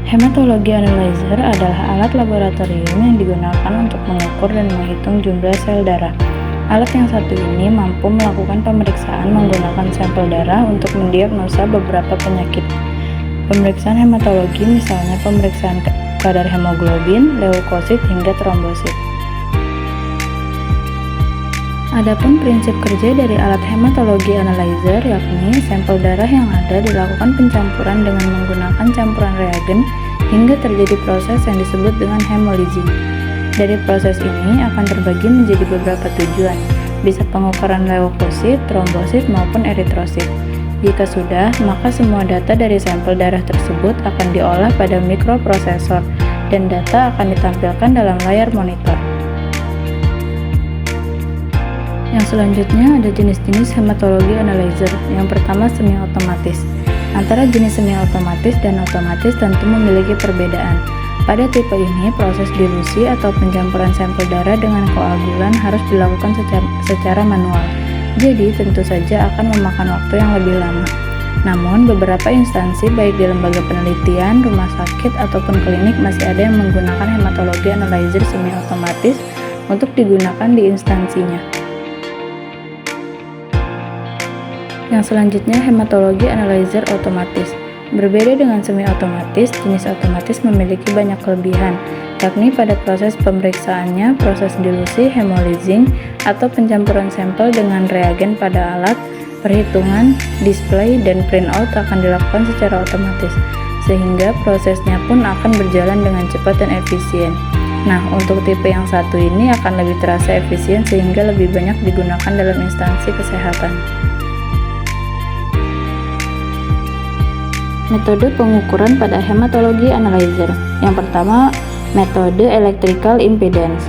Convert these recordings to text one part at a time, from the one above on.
Hematologi analyzer adalah alat laboratorium yang digunakan untuk mengukur dan menghitung jumlah sel darah. Alat yang satu ini mampu melakukan pemeriksaan menggunakan sampel darah untuk mendiagnosa beberapa penyakit. Pemeriksaan hematologi misalnya pemeriksaan kadar hemoglobin, leukosit, hingga trombosit. Adapun prinsip kerja dari alat hematologi analyzer yakni sampel darah yang ada dilakukan pencampuran dengan menggunakan campuran reagen hingga terjadi proses yang disebut dengan hemolyzing. Dari proses ini akan terbagi menjadi beberapa tujuan, bisa pengukuran leukosit, trombosit, maupun eritrosit. Jika sudah, maka semua data dari sampel darah tersebut akan diolah pada mikroprosesor dan data akan ditampilkan dalam layar monitor. Yang selanjutnya ada jenis-jenis hematologi analyzer. Yang pertama semi-otomatis. Antara jenis semi-otomatis dan otomatis tentu memiliki perbedaan. Pada tipe ini, proses dilusi atau pencampuran sampel darah dengan koagulan harus dilakukan secara manual. Jadi, tentu saja akan memakan waktu yang lebih lama. Namun, beberapa instansi baik di lembaga penelitian, rumah sakit, ataupun klinik masih ada yang menggunakan hematologi analyzer semi-otomatis untuk digunakan di instansinya. Yang selanjutnya hematologi analyzer otomatis. Berbeda dengan semi-otomatis, jenis otomatis memiliki banyak kelebihan, yakni pada proses pemeriksaannya, proses dilusi, hemolyzing, atau pencampuran sampel dengan reagen pada alat, perhitungan, display, dan printout akan dilakukan secara otomatis, sehingga prosesnya pun akan berjalan dengan cepat dan efisien. Nah, untuk tipe yang satu ini akan lebih terasa efisien sehingga lebih banyak digunakan dalam instansi kesehatan. Metode pengukuran pada hematologi analyzer. Yang pertama, metode electrical impedance.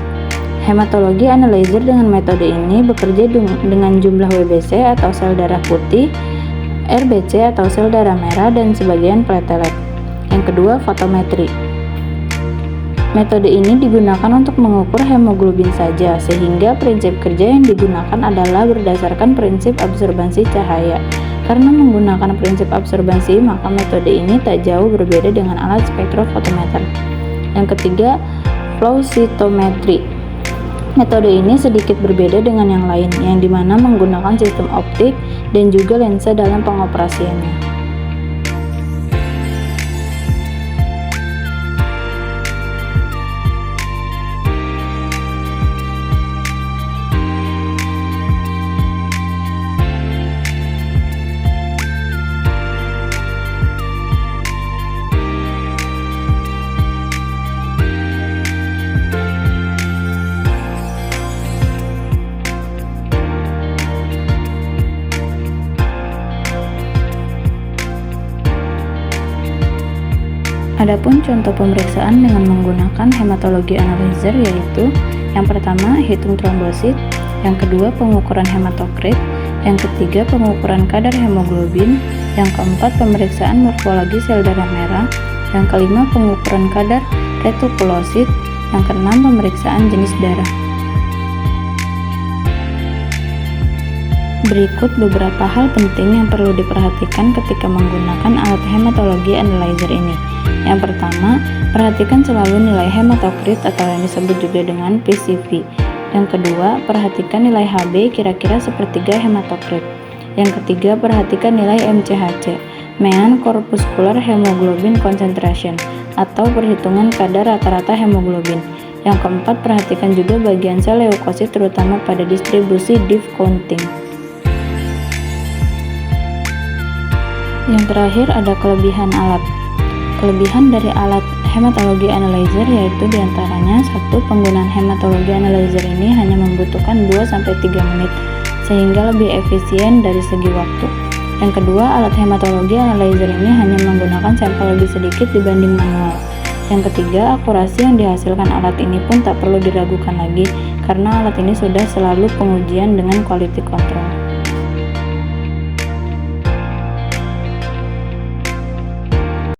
Hematologi analyzer dengan metode ini bekerja dengan jumlah WBC atau sel darah putih, RBC atau sel darah merah, dan sebagian platelet. Yang kedua, fotometri. Metode ini digunakan untuk mengukur hemoglobin saja, sehingga prinsip kerja yang digunakan adalah berdasarkan prinsip absorbansi cahaya. Karena menggunakan prinsip absorbansi, maka metode ini tak jauh berbeda dengan alat spektrofotometer. Yang ketiga, flow cytometry. Metode ini sedikit berbeda dengan yang lain, yang dimana menggunakan sistem optik dan juga lensa dalam pengoperasiannya. Adapun contoh pemeriksaan dengan menggunakan hematologi analyzer yaitu yang pertama hitung trombosit, yang kedua pengukuran hematokrit, yang ketiga pengukuran kadar hemoglobin, yang keempat pemeriksaan morfologi sel darah merah, yang kelima pengukuran kadar retikulosit, yang keenam pemeriksaan jenis darah. Berikut beberapa hal penting yang perlu diperhatikan ketika menggunakan alat hematologi analyzer ini. Yang pertama, perhatikan selalu nilai hematokrit atau yang disebut juga dengan PCV. Yang kedua, perhatikan nilai HB kira-kira sepertiga hematokrit. Yang ketiga, perhatikan nilai MCHC, mean corpuscular hemoglobin concentration, atau perhitungan kadar rata-rata hemoglobin. Yang keempat, perhatikan juga bagian sel leukosit terutama pada distribusi diff counting. Yang terakhir ada kelebihan alat. Kelebihan dari alat hematologi analyzer yaitu diantaranya 1. Penggunaan hematologi analyzer ini hanya membutuhkan 2-3 menit sehingga lebih efisien dari segi waktu. Yang kedua, alat hematologi analyzer ini hanya menggunakan sampel lebih sedikit dibanding manual. Yang ketiga, akurasi yang dihasilkan alat ini pun tak perlu diragukan lagi karena alat ini sudah selalu pengujian dengan quality control.